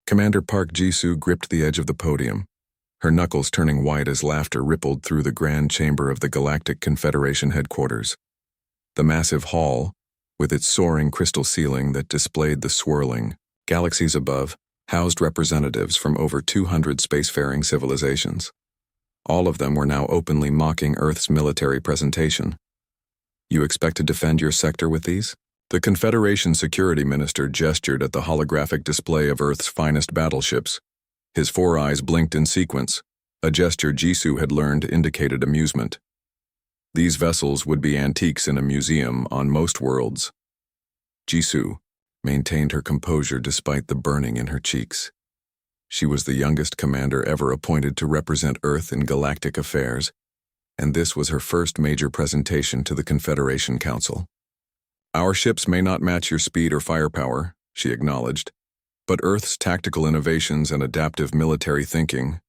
Commander Park Jisoo gripped the edge of the podium, her knuckles turning white as laughter rippled through the grand chamber of the Galactic Confederation headquarters. The massive hall, with its soaring crystal ceiling that displayed the swirling galaxies above, housed representatives from over 200 spacefaring civilizations. All of them were now openly mocking Earth's military presentation. You expect to defend your sector with these? The Confederation Security Minister gestured at the holographic display of Earth's finest battleships. His four eyes blinked in sequence, a gesture Jisoo had learned indicated amusement. These vessels would be antiques in a museum on most worlds. Jisoo maintained her composure despite the burning in her cheeks. She was the youngest commander ever appointed to represent Earth in galactic affairs, and this was her first major presentation to the Confederation Council. Our ships may not match your speed or firepower, she acknowledged, but Earth's tactical innovations and adaptive military thinking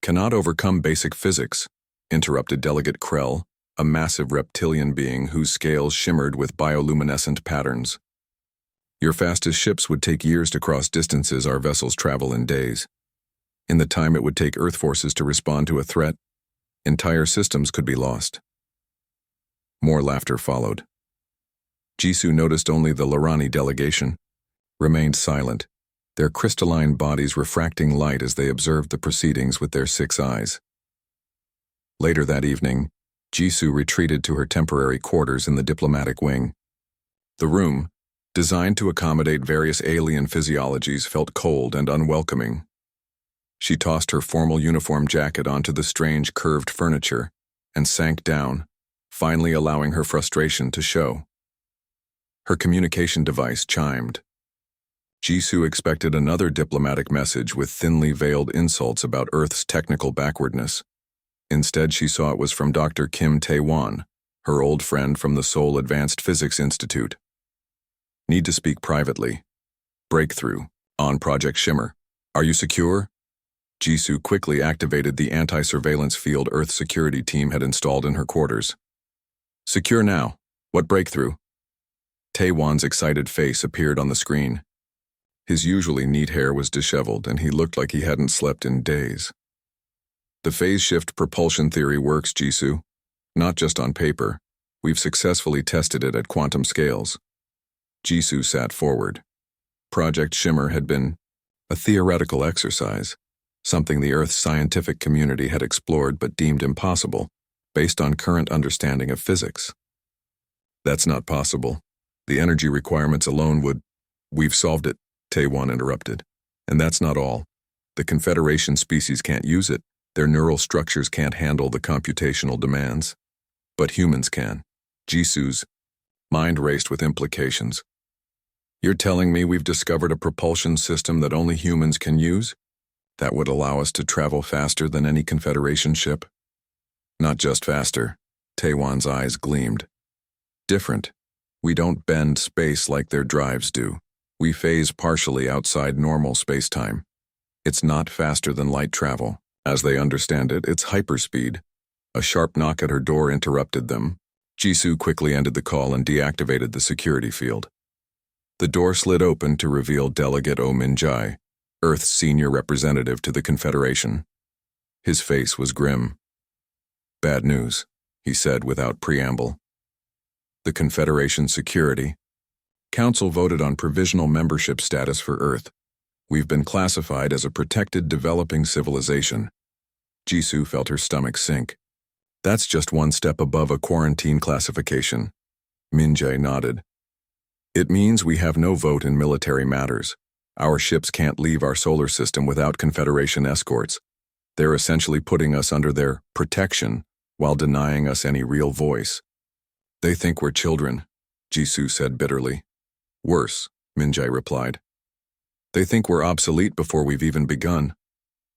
cannot overcome basic physics, interrupted Delegate Krell, a massive reptilian being whose scales shimmered with bioluminescent patterns. Your fastest ships would take years to cross distances our vessels travel in days. In the time it would take Earth forces to respond to a threat, entire systems could be lost. More laughter followed. Jisoo noticed only the Lorani delegation remained silent, their crystalline bodies refracting light as they observed the proceedings with their 6 eyes. Later that evening, Jisoo retreated to her temporary quarters in the diplomatic wing. The room, designed to accommodate various alien physiologies, felt cold and unwelcoming. She tossed her formal uniform jacket onto the strange curved furniture and sank down, finally allowing her frustration to show. Her communication device chimed. Jisoo expected another diplomatic message with thinly veiled insults about Earth's technical backwardness. Instead, she saw it was from Dr. Kim Tae-won, her old friend from the Seoul Advanced Physics Institute. Need to speak privately. Breakthrough. On Project Shimmer. Are you secure? Jisoo quickly activated the anti-surveillance field Earth security team had installed in her quarters. Secure now. What breakthrough? Tae-won's excited face appeared on the screen. His usually neat hair was disheveled, and he looked like he hadn't slept in days. The phase shift propulsion theory works, Jisoo. Not just on paper. We've successfully tested it at quantum scales. Jisoo sat forward. Project Shimmer had been a theoretical exercise, something the Earth's scientific community had explored but deemed impossible, based on current understanding of physics. That's not possible. The energy requirements alone would— We've solved it, Tae-won interrupted. And that's not all. The Confederation species can't use it. Their neural structures can't handle the computational demands. But humans can. Jisoo's mind raced with implications. You're telling me we've discovered a propulsion system that only humans can use? That would allow us to travel faster than any Confederation ship? Not just faster. Tae-won's eyes gleamed. Different. We don't bend space like their drives do. We phase partially outside normal space-time. It's not faster than light travel. As they understand it, it's hyperspeed. A sharp knock at her door interrupted them. Jisoo quickly ended the call and deactivated the security field. The door slid open to reveal Delegate Oh Min-jae, Earth's senior representative to the Confederation. His face was grim. Bad news, he said without preamble. The Confederation Security Council voted on provisional membership status for Earth. We've been classified as a protected developing civilization. Jisoo felt her stomach sink. That's just one step above a quarantine classification. Min-jae nodded. It means we have no vote in military matters. Our ships can't leave our solar system without Confederation escorts. They're essentially putting us under their protection while denying us any real voice. They think we're children, Jisoo said bitterly. Worse, Min-jae replied. They think we're obsolete before we've even begun.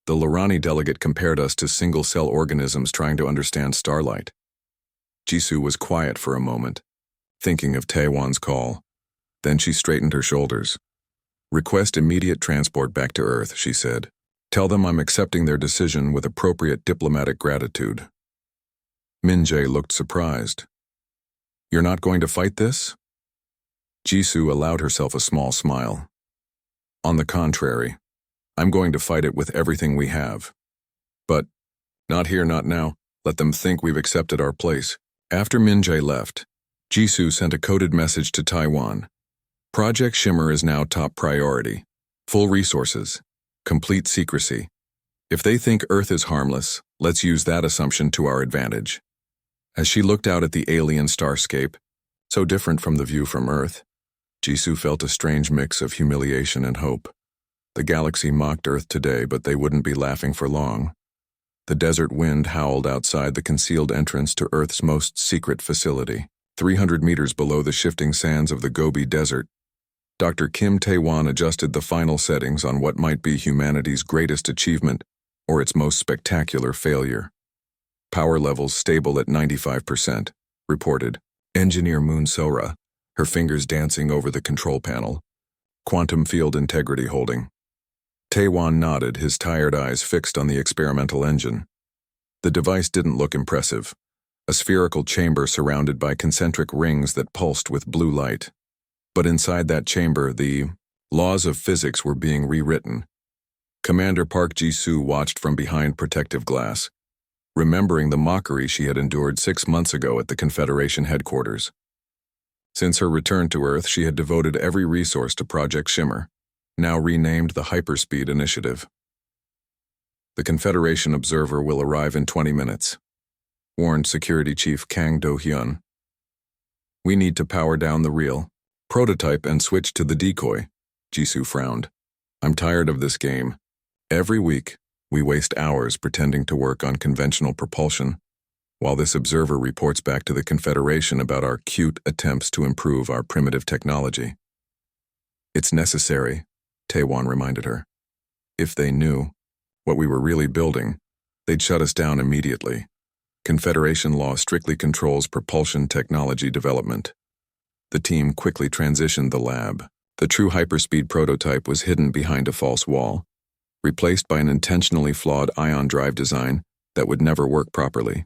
The Lorani delegate compared us to single-cell organisms trying to understand starlight. Jisoo was quiet for a moment, thinking of Tae-won's call. Then she straightened her shoulders. Request immediate transport back to Earth, she said. Tell them I'm accepting their decision with appropriate diplomatic gratitude. Min-jae looked surprised. You're not going to fight this? Jisoo allowed herself a small smile. On the contrary, I'm going to fight it with everything we have. But, not here, not now. Let them think we've accepted our place. After Min-jae left, Jisoo sent a coded message to Taiwan. Project Shimmer is now top priority. Full resources. Complete secrecy. If they think Earth is harmless, let's use that assumption to our advantage. As she looked out at the alien starscape, so different from the view from Earth, Jisoo felt a strange mix of humiliation and hope. The galaxy mocked Earth today, but they wouldn't be laughing for long. The desert wind howled outside the concealed entrance to Earth's most secret facility, 300 meters below the shifting sands of the Gobi Desert. Dr. Kim Tae-won adjusted the final settings on what might be humanity's greatest achievement or its most spectacular failure. Power levels stable at 95%, reported. Engineer Moon Sora, her fingers dancing over the control panel. Quantum field integrity holding. Tae-won nodded, his tired eyes fixed on the experimental engine. The device didn't look impressive. A spherical chamber surrounded by concentric rings that pulsed with blue light. But inside that chamber, the laws of physics were being rewritten. Commander Park Ji-soo watched from behind protective glass, remembering the mockery she had endured 6 months ago at the Confederation headquarters. Since her return to Earth, she had devoted every resource to Project Shimmer, now renamed the Hyperspeed Initiative. The Confederation observer will arrive in 20 minutes, warned Security Chief Kang Do-hyun. We need to power down the real prototype and switch to the decoy. Jisoo frowned. I'm tired of this game. Every week, we waste hours pretending to work on conventional propulsion, while this observer reports back to the Confederation about our cute attempts to improve our primitive technology. It's necessary, Tae-won reminded her. If they knew what we were really building, they'd shut us down immediately. Confederation law strictly controls propulsion technology development. The team quickly transitioned the lab. The true hyperspeed prototype was hidden behind a false wall, replaced by an intentionally flawed ion drive design that would never work properly.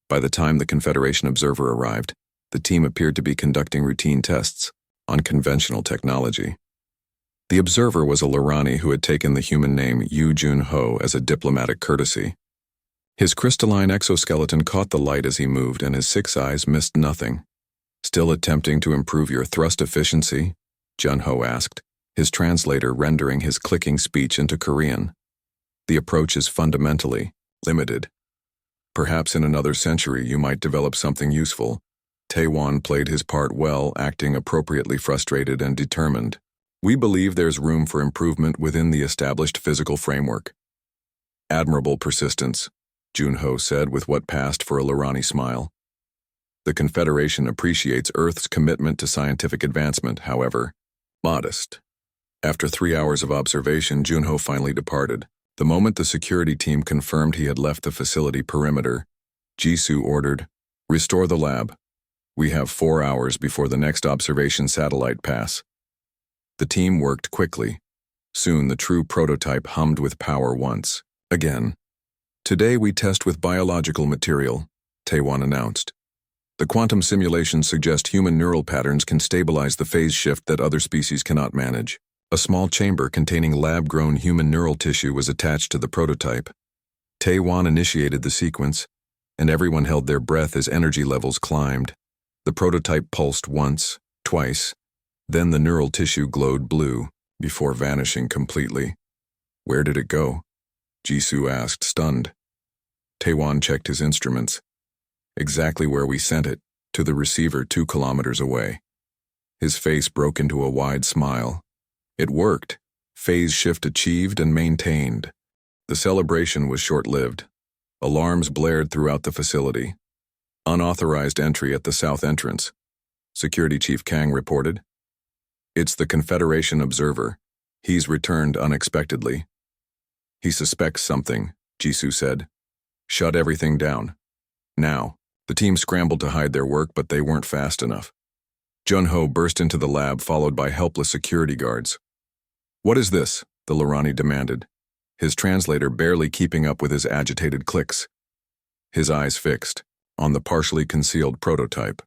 By the time the Confederation observer arrived, the team appeared to be conducting routine tests on conventional technology. The observer was a Lorani who had taken the human name Yu Jun-ho as a diplomatic courtesy. His crystalline exoskeleton caught the light as he moved, and his 6 eyes missed nothing. Still attempting to improve your thrust efficiency? Jun-ho asked, his translator rendering his clicking speech into Korean. The approach is fundamentally limited. Perhaps in another century you might develop something useful. Tae-won played his part well, acting appropriately frustrated and determined. We believe there's room for improvement within the established physical framework. Admirable persistence, Jun-ho said with what passed for a Lorani smile. The Confederation appreciates Earth's commitment to scientific advancement, however, modest. After 3 hours of observation, Jun-ho finally departed. The moment the security team confirmed he had left the facility perimeter, Jisoo ordered, "Restore the lab. We have 4 hours before the next observation satellite pass." The team worked quickly. Soon the true prototype hummed with power once again. "Today we test with biological material," Tae-won announced. "The quantum simulations suggest human neural patterns can stabilize the phase shift that other species cannot manage." A small chamber containing lab-grown human neural tissue was attached to the prototype. Tae-won initiated the sequence, and everyone held their breath as energy levels climbed. The prototype pulsed once, twice, then the neural tissue glowed blue, before vanishing completely. "Where did it go?" Jisoo asked, stunned. Tae-won checked his instruments. "Exactly where we sent it, to the receiver 2 kilometers away." His face broke into a wide smile. It worked. Phase shift achieved and maintained. The celebration was short-lived. Alarms blared throughout the facility. "Unauthorized entry at the south entrance," Security Chief Kang reported. "It's the Confederation observer. He's returned unexpectedly." "He suspects something," Jisoo said. "Shut everything down. Now." The team scrambled to hide their work, but they weren't fast enough. Jun-ho burst into the lab, followed by helpless security guards. "What is this?" the Lorani demanded, his translator barely keeping up with his agitated clicks. His eyes fixed on the partially concealed prototype.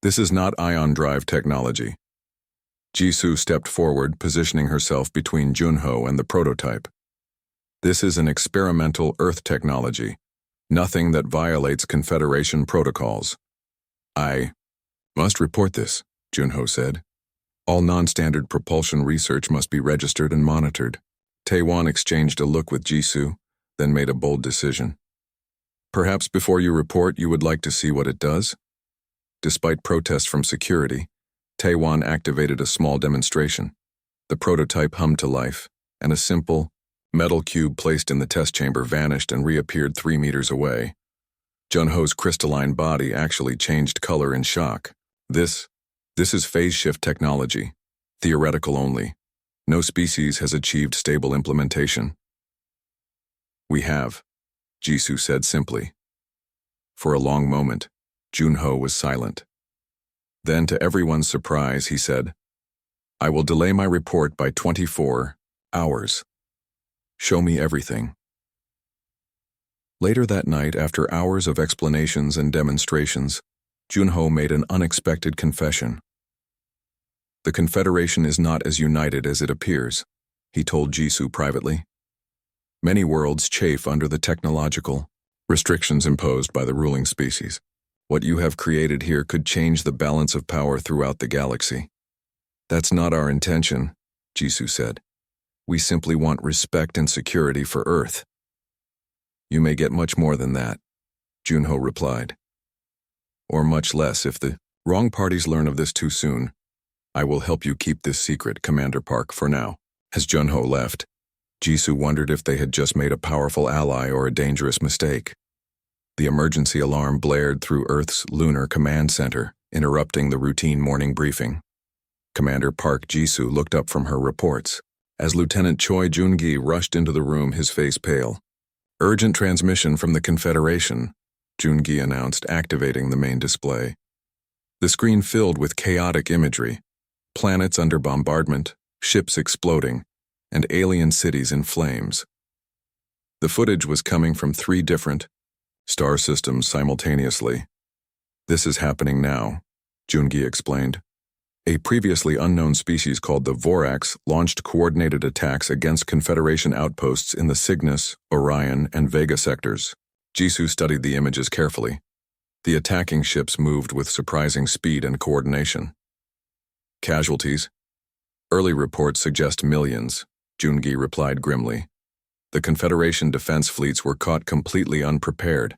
"This is not ion drive technology." Jisoo stepped forward, positioning herself between Junho and the prototype. This is an experimental Earth technology, nothing that violates Confederation protocols. I must report this, Junho said. All non-standard propulsion research must be registered and monitored. Taewon exchanged a look with Jisoo, then made a bold decision. Perhaps before you report, you would like to see what it does? Despite protests from security, Taewon activated a small demonstration. The prototype hummed to life, and a simple, metal cube placed in the test chamber vanished and reappeared 3 meters away. Junho's crystalline body actually changed color in shock. This is phase shift technology, theoretical only. No species has achieved stable implementation. We have, Jisoo said simply. For a long moment, Junho was silent. Then, to everyone's surprise, he said, I will delay my report by 24 hours. Show me everything. Later that night, after hours of explanations and demonstrations, Junho made an unexpected confession. The Confederation is not as united as it appears, he told Jisoo privately. Many worlds chafe under the technological restrictions imposed by the ruling species. What you have created here could change the balance of power throughout the galaxy. That's not our intention, Jisoo said. We simply want respect and security for Earth. You may get much more than that, Junho replied. Or much less if the wrong parties learn of this too soon. I will help you keep this secret, Commander Park, for now. As Junho left, Jisoo wondered if they had just made a powerful ally or a dangerous mistake. The emergency alarm blared through Earth's lunar command center, interrupting the routine morning briefing. Commander Park Jisoo looked up from her reports. As Lieutenant Choi Joon-gi rushed into the room, his face pale. Urgent transmission from the Confederation, Joon-gi announced, activating the main display. The screen filled with chaotic imagery, planets under bombardment, ships exploding, and alien cities in flames. The footage was coming from 3 different star systems simultaneously. This is happening now, Joon-gi explained. A previously unknown species called the Vorax launched coordinated attacks against Confederation outposts in the Cygnus, Orion, and Vega sectors. Jisoo studied the images carefully. The attacking ships moved with surprising speed and coordination. Casualties? Early reports suggest millions, Joon-gi replied grimly. The Confederation defense fleets were caught completely unprepared.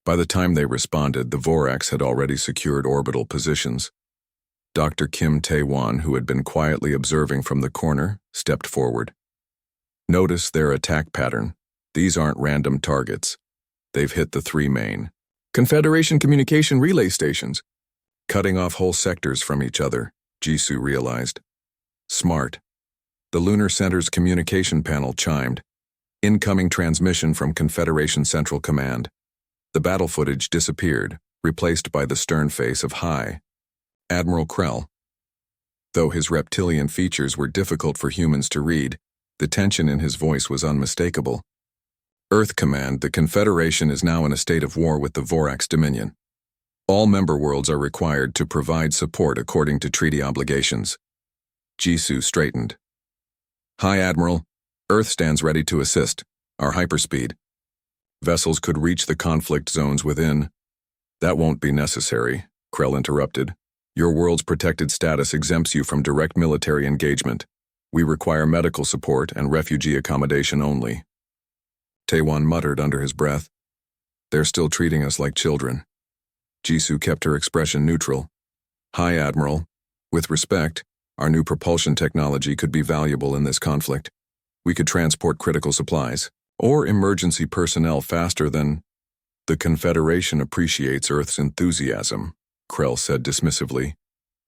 By the time they responded, the Vorax had already secured orbital positions. Dr. Kim Taewon, who had been quietly observing from the corner, stepped forward. Notice their attack pattern. These aren't random targets. They've hit the 3 main Confederation communication relay stations, cutting off whole sectors from each other, Jisoo realized. Smart. The Lunar Center's communication panel chimed. Incoming transmission from Confederation Central Command. The battle footage disappeared, replaced by the stern face of High Admiral Krell. Though his reptilian features were difficult for humans to read, the tension in his voice was unmistakable. Earth Command, the Confederation is now in a state of war with the Vorax Dominion. All member worlds are required to provide support according to treaty obligations. Jisoo straightened. High Admiral, Earth stands ready to assist. Our hyperspeed. Vessels could reach the conflict zones within. That won't be necessary, Krell interrupted. Your world's protected status exempts you from direct military engagement. We require medical support and refugee accommodation only. Taewon muttered under his breath. They're still treating us like children. Jisoo kept her expression neutral. High Admiral, with respect, our new propulsion technology could be valuable in this conflict. We could transport critical supplies or emergency personnel faster than... The Confederation appreciates Earth's enthusiasm, Krell said dismissively,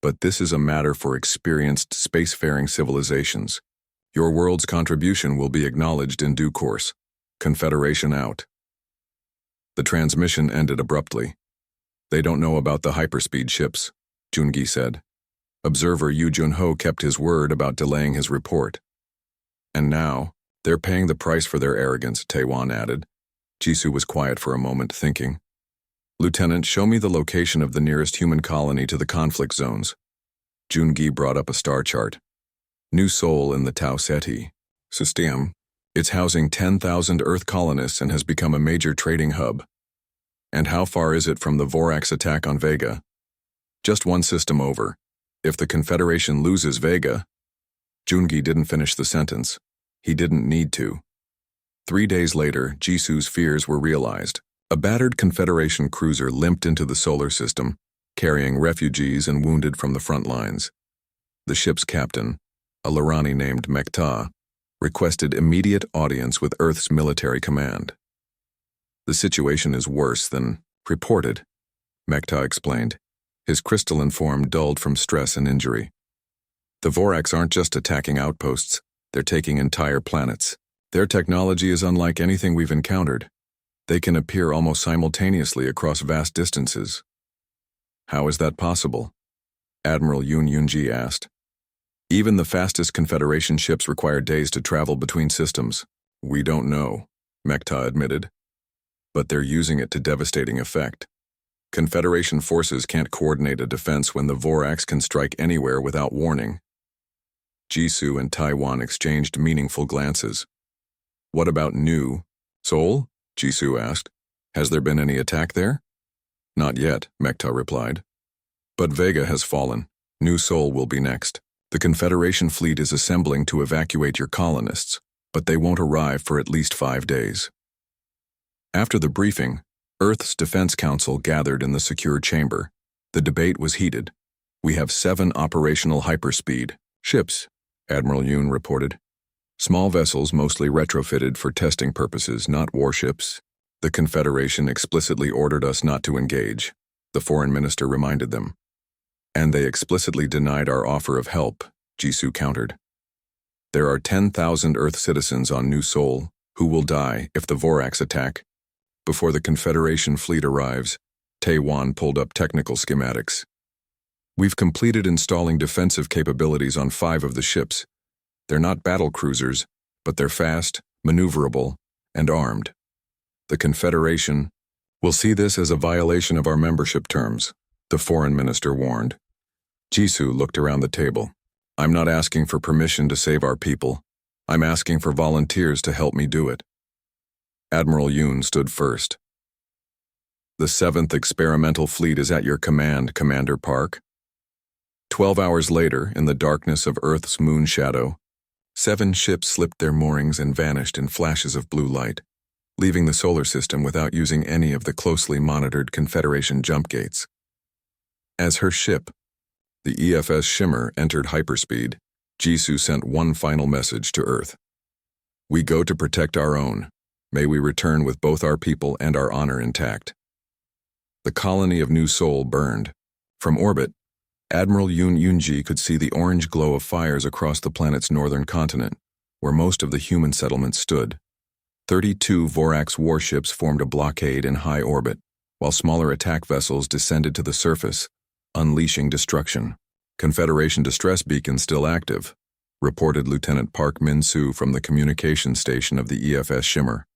but this is a matter for experienced spacefaring civilizations. Your world's contribution will be acknowledged in due course. Confederation out. The transmission ended abruptly. They don't know about the hyperspeed ships, Joon-gi said. Observer Yu Junho kept his word about delaying his report. And now, they're paying the price for their arrogance, Taewon added. Jisoo was quiet for a moment, thinking. Lieutenant, show me the location of the nearest human colony to the conflict zones. Jungi brought up a star chart. New Sol in the Tau Ceti system. It's housing 10,000 Earth colonists and has become a major trading hub. And how far is it from the Vorax attack on Vega? Just one system over. If the Confederation loses Vega... Jungi didn't finish the sentence. He didn't need to. 3 days later, Jisu's fears were realized. A battered Confederation cruiser limped into the solar system, carrying refugees and wounded from the front lines. The ship's captain, a Lorani named Mekta, requested immediate audience with Earth's military command. The situation is worse than reported, Mekta explained, his crystalline form dulled from stress and injury. The Vorax aren't just attacking outposts, they're taking entire planets. Their technology is unlike anything we've encountered. They can appear almost simultaneously across vast distances. How is that possible? Admiral Yoon Yoonji asked. Even the fastest Confederation ships require days to travel between systems. We don't know, Mekta admitted. But they're using it to devastating effect. Confederation forces can't coordinate a defense when the Vorax can strike anywhere without warning. Jisoo and Taiwan exchanged meaningful glances. What about New Sol? Jisoo asked. Has there been any attack there? Not yet, Mekta replied. But Vega has fallen. New Sol will be next. The Confederation fleet is assembling to evacuate your colonists, but they won't arrive for at least 5 days. After the briefing, Earth's Defense Council gathered in the secure chamber. The debate was heated. We have 7 operational hyperspeed ships, Admiral Yoon reported. Small vessels mostly retrofitted for testing purposes, not warships. The Confederation explicitly ordered us not to engage, the foreign minister reminded them. And they explicitly denied our offer of help, Jisoo countered. There are 10,000 Earth citizens on New Sol who will die if the Vorax attack. Before the Confederation fleet arrives, Taiwan pulled up technical schematics. We've completed installing defensive capabilities on 5 of the ships. They're not battle cruisers, but they're fast, maneuverable, and armed. The Confederation will see this as a violation of our membership terms, the foreign minister warned. Jisoo looked around the table. I'm not asking for permission to save our people. I'm asking for volunteers to help me do it. Admiral Yoon stood first. The 7th Experimental Fleet is at your command, Commander Park. 12 hours later, in the darkness of Earth's moon shadow, 7 ships slipped their moorings and vanished in flashes of blue light, leaving the solar system without using any of the closely monitored Confederation jump gates. As her ship, the EFS Shimmer, entered hyperspeed, Jisoo sent one final message to Earth. We go to protect our own. May we return with both our people and our honor intact. The colony of New Sol burned. From orbit, Admiral Yoon Yoonji could see the orange glow of fires across the planet's northern continent, where most of the human settlements stood. 32 Vorax warships formed a blockade in high orbit, while smaller attack vessels descended to the surface, unleashing destruction. Confederation distress beacon still active, reported Lieutenant Park Min-soo from the communication station of the EFS Shimmer.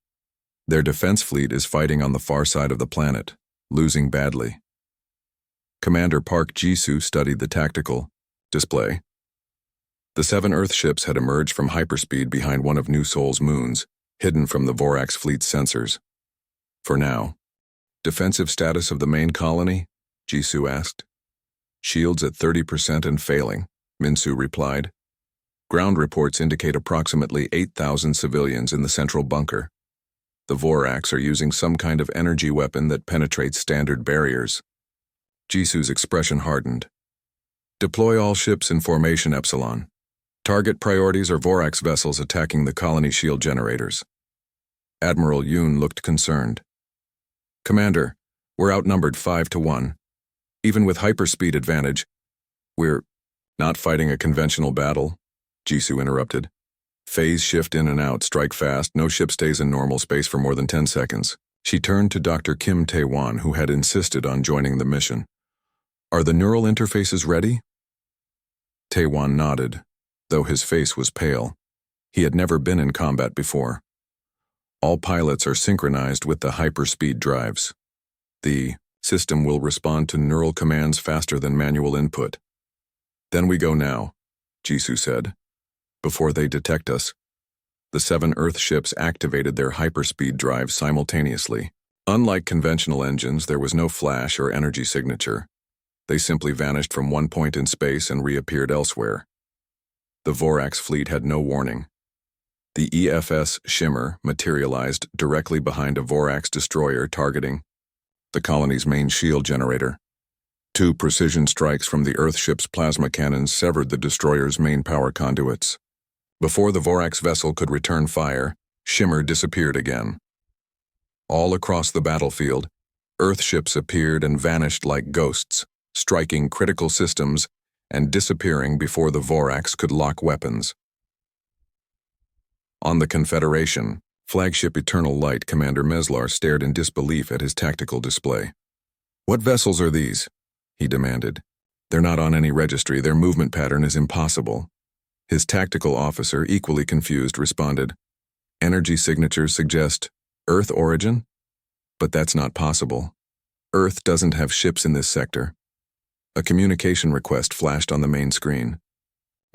Their defense fleet is fighting on the far side of the planet, losing badly. Commander Park Jisoo studied the tactical display. The 7 Earth ships had emerged from hyperspeed behind one of New Sol's moons, hidden from the Vorax fleet's sensors. For now. Defensive status of the main colony? Jisoo asked. Shields at 30% and failing, Min-soo replied. Ground reports indicate approximately 8,000 civilians in the central bunker. The Vorax are using some kind of energy weapon that penetrates standard barriers. Jisoo's expression hardened. Deploy all ships in formation Epsilon. Target priorities are Vorax vessels attacking the colony shield generators. Admiral Yoon looked concerned. Commander, we're outnumbered 5-1. Even with hyperspeed advantage, we're not fighting a conventional battle, Jisoo interrupted. Phase shift in and out, strike fast, no ship stays in normal space for more than 10 seconds. She turned to Dr. Kim Tae-wan, who had insisted on joining the mission. Are the neural interfaces ready? Tae-wan nodded, though his face was pale. He had never been in combat before. All pilots are synchronized with the hyperspeed drives. The system will respond to neural commands faster than manual input. Then we go now, Jisoo said. Before they detect us. The 7 Earth ships activated their hyperspeed drives simultaneously. Unlike conventional engines, there was no flash or energy signature. They simply vanished from one point in space and reappeared elsewhere. The Vorax fleet had no warning. The EFS Shimmer materialized directly behind a Vorax destroyer targeting the colony's main shield generator. 2 precision strikes from the Earthship's plasma cannons severed the destroyer's main power conduits. Before the Vorax vessel could return fire, Shimmer disappeared again. All across the battlefield, Earthships appeared and vanished like ghosts, striking critical systems and disappearing before the Vorax could lock weapons. On the Confederation, flagship Eternal Light Commander Meslar stared in disbelief at his tactical display. "What vessels are these?" he demanded. "They're not on any registry. Their movement pattern is impossible." His tactical officer, equally confused, responded, "Energy signatures suggest Earth origin? But that's not possible. Earth doesn't have ships in this sector." A communication request flashed on the main screen.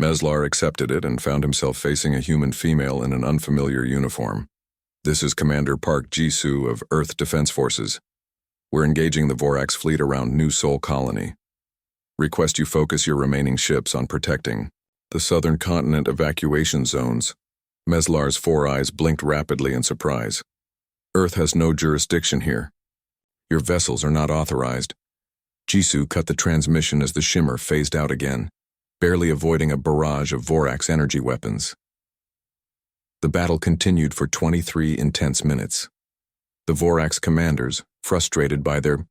Meslar accepted it and found himself facing a human female in an unfamiliar uniform. "This is Commander Park Jisoo of Earth Defense Forces. We're engaging the Vorax fleet around New Sol Colony. Request you focus your remaining ships on protecting the southern continent evacuation zones." Meslar's 4 eyes blinked rapidly in surprise. "Earth has no jurisdiction here. Your vessels are not authorized." Jisoo cut the transmission as the Shimmer phased out again, barely avoiding a barrage of Vorax energy weapons. The battle continued for 23 intense minutes. The Vorax commanders, frustrated by their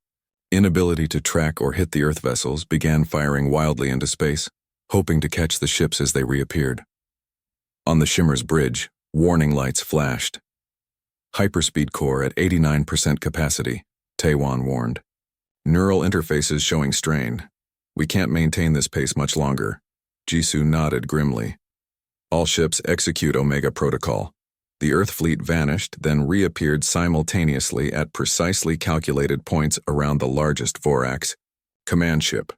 inability to track or hit the Earth vessels, began firing wildly into space, hoping to catch the ships as they reappeared. On the Shimmer's bridge, warning lights flashed. "Hyperspeed core at 89% capacity," Taewon warned. "Neural interfaces showing strain. We can't maintain this pace much longer." Jisoo nodded grimly. "All ships execute Omega Protocol." The Earth fleet vanished, then reappeared simultaneously at precisely calculated points around the largest Vorax command ship.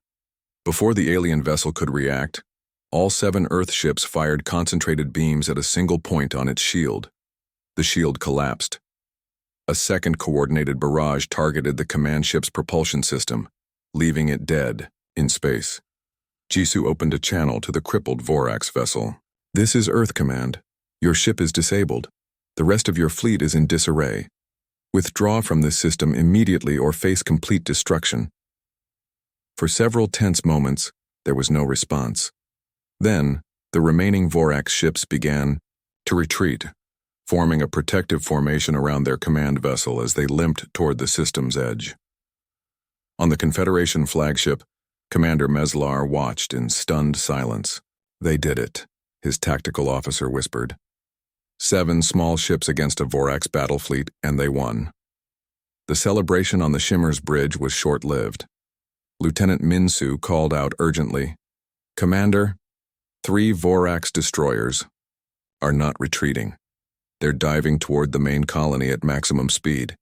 Before the alien vessel could react, all 7 Earth ships fired concentrated beams at a single point on its shield. The shield collapsed. A second coordinated barrage targeted the command ship's propulsion system, leaving it dead in space. Jisoo opened a channel to the crippled Vorax vessel. "This is Earth Command. Your ship is disabled. The rest of your fleet is in disarray. Withdraw from this system immediately or face complete destruction." For several tense moments, there was no response. Then, the remaining Vorax ships began to retreat, forming a protective formation around their command vessel as they limped toward the system's edge. On the Confederation flagship, Commander Meslar watched in stunned silence. "They did it," his tactical officer whispered. 7 small ships against a Vorax battle fleet, and they won. The celebration on the Shimmer's bridge was short-lived. Lieutenant Minsu called out urgently, "Commander, 3 Vorax destroyers are not retreating. They're diving toward the main colony at maximum speed.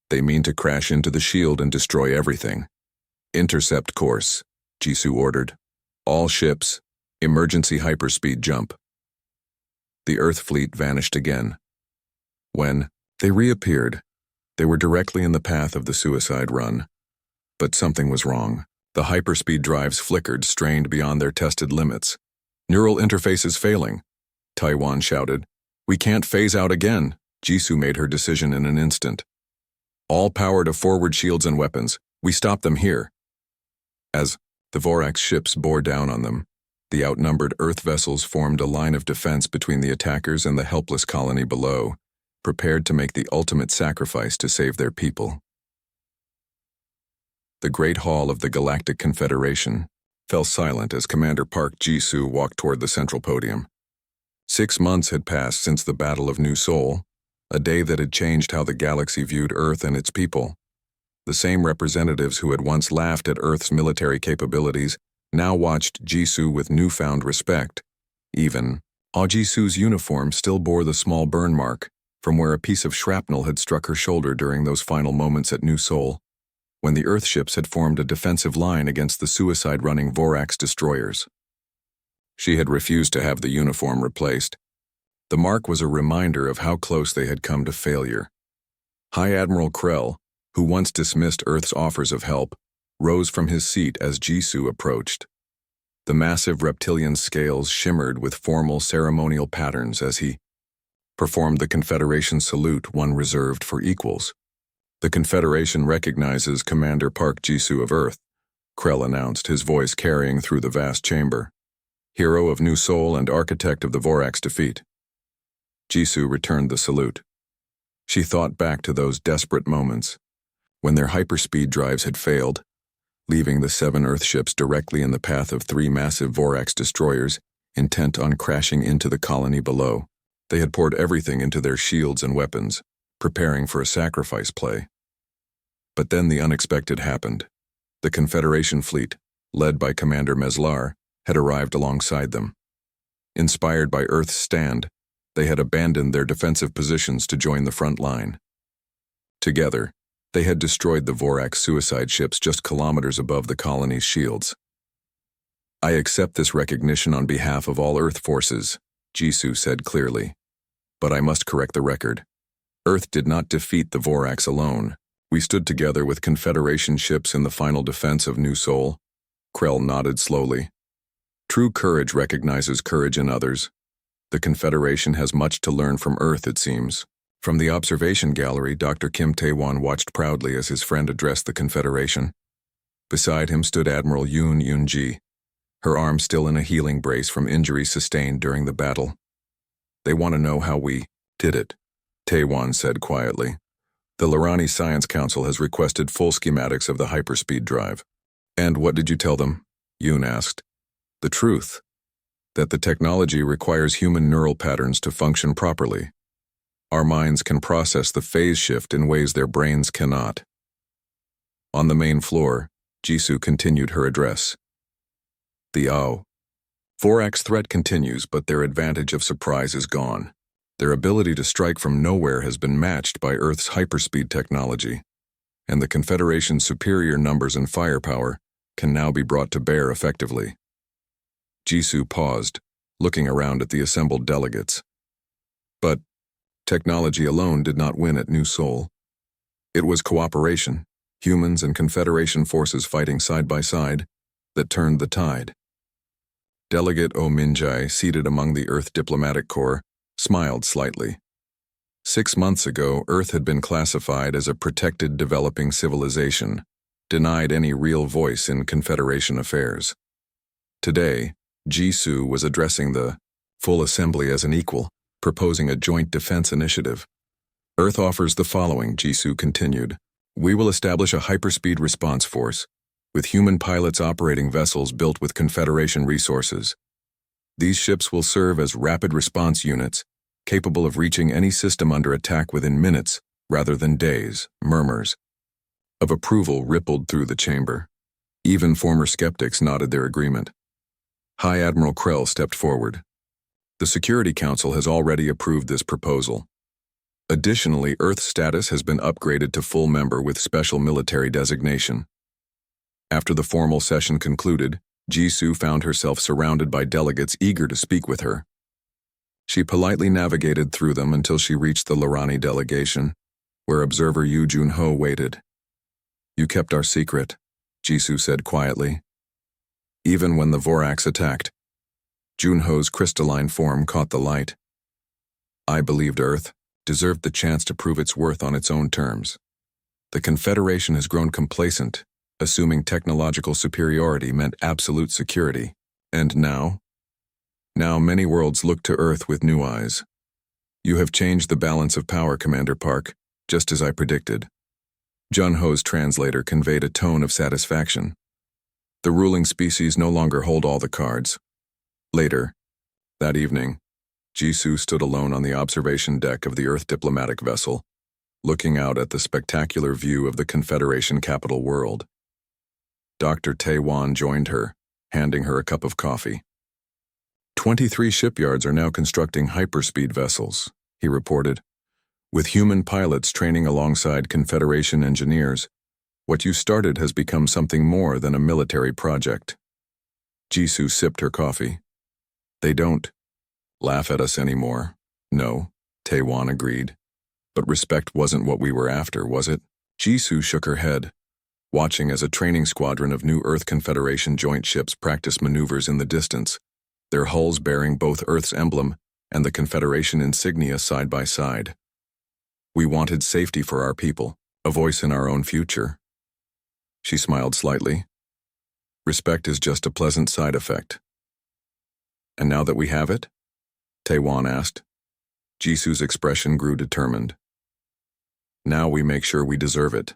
They mean to crash into the shield and destroy everything. Intercept course," Jisoo ordered. "All ships, emergency hyperspeed jump." The Earth fleet vanished again. When they reappeared, they were directly in the path of the suicide run. But something was wrong. The hyperspeed drives flickered, strained beyond their tested limits. "Neural interfaces failing," Taewon shouted. "We can't phase out again." Jisoo made her decision in an instant. "All power to forward shields and weapons. We stop them here." As the Vorax ships bore down on them, the outnumbered Earth vessels formed a line of defense between the attackers and the helpless colony below, prepared to make the ultimate sacrifice to save their people. The Great Hall of the Galactic Confederation fell silent as Commander Park Jisoo walked toward the central podium. 6 months had passed since the Battle of New Sol, a day that had changed how the galaxy viewed Earth and its people. The same representatives who had once laughed at Earth's military capabilities now watched Jisoo with newfound respect. Even, Jisoo's uniform still bore the small burn mark from where a piece of shrapnel had struck her shoulder during those final moments at New Sol, when the Earthships had formed a defensive line against the suicide-running Vorax destroyers. She had refused to have the uniform replaced. The mark was a reminder of how close they had come to failure. High Admiral Krell, who once dismissed Earth's offers of help, rose from his seat as Jisoo approached. The massive reptilian scales shimmered with formal ceremonial patterns as he performed the Confederation salute, one reserved for equals. "The Confederation recognizes Commander Park Jisoo of Earth," Krell announced, his voice carrying through the vast chamber. "Hero of New Sol and architect of the Vorax defeat." Jisoo returned the salute. She thought back to those desperate moments, when their hyperspeed drives had failed, leaving the 7 Earthships directly in the path of 3 massive Vorax destroyers, intent on crashing into the colony below. They had poured everything into their shields and weapons, preparing for a sacrifice play. But then the unexpected happened. The Confederation fleet, led by Commander Meslar, had arrived alongside them. Inspired by Earth's stand, they had abandoned their defensive positions to join the front line. Together, they had destroyed the Vorax suicide ships just kilometers above the colony's shields. "I accept this recognition on behalf of all Earth forces," Jisoo said clearly. "But I must correct the record. Earth did not defeat the Vorax alone. We stood together with Confederation ships in the final defense of New Sol." Krell nodded slowly. "True courage recognizes courage in others. The Confederation has much to learn from Earth, it seems." From the observation gallery, Dr. Kim Taewon watched proudly as his friend addressed the Confederation. Beside him stood Admiral Yoon Yoon-ji, her arm still in a healing brace from injuries sustained during the battle. "They want to know how we did it," Taewon said quietly. "The Lorani Science Council has requested full schematics of the hyperspeed drive." "And what did you tell them?" Yoon asked. "The truth. That the technology requires human neural patterns to function properly. Our minds can process the phase shift in ways their brains cannot." On the main floor, Jisoo continued her address. "The Vorax threat continues, but their advantage of surprise is gone. Their ability to strike from nowhere has been matched by Earth's hyperspeed technology, and the Confederation's superior numbers and firepower can now be brought to bear effectively." Jisoo paused, looking around at the assembled delegates. But technology alone did not win at New Sol. It was cooperation, humans and Confederation forces fighting side by side, that turned the tide. Delegate Oh Min-jae, seated among the Earth Diplomatic Corps, smiled slightly. 6 months ago, Earth had been classified as a protected developing civilization, denied any real voice in Confederation affairs. Today, Jisoo was addressing the full assembly as an equal, proposing a joint defense initiative. "Earth offers the following," Jisoo continued. "We will establish a hyperspeed response force, with human pilots operating vessels built with Confederation resources. These ships will serve as rapid response units, capable of reaching any system under attack within minutes rather than days." Murmurs of approval rippled through the chamber. Even former skeptics nodded their agreement. High Admiral Krell stepped forward. "The Security Council has already approved this proposal. Additionally, Earth's status has been upgraded to full member with special military designation." After the formal session concluded, Jisoo found herself surrounded by delegates eager to speak with her. She politely navigated through them until she reached the Lorani delegation, where observer Yoo Jun-ho waited. "You kept our secret," Jisoo said quietly. "Even when the Vorax attacked." Jun-ho's crystalline form caught the light. "I believed Earth deserved the chance to prove its worth on its own terms. The Confederation has grown complacent, assuming technological superiority meant absolute security. And now? Now many worlds look to Earth with new eyes. You have changed the balance of power, Commander Park, just as I predicted." Jun-ho's translator conveyed a tone of satisfaction. "The ruling species no longer hold all the cards." Later, that evening, Jisoo stood alone on the observation deck of the Earth diplomatic vessel, looking out at the spectacular view of the Confederation capital world. Dr. Taewon joined her, handing her a cup of coffee. 23 shipyards are now constructing hyperspeed vessels," he reported. "With human pilots training alongside Confederation engineers, what you started has become something more than a military project." Jisoo sipped her coffee. They don't laugh at us anymore. No, Taewon agreed. But respect wasn't what we were after, was it? Jisoo shook her head, watching as a training squadron of New Earth Confederation joint ships practiced maneuvers in the distance, their hulls bearing both Earth's emblem and the Confederation insignia side by side. We wanted safety for our people, a voice in our own future. She smiled slightly. Respect is just a pleasant side effect. And now that we have it? Taewon asked. Jisoo's expression grew determined. Now we make sure we deserve it.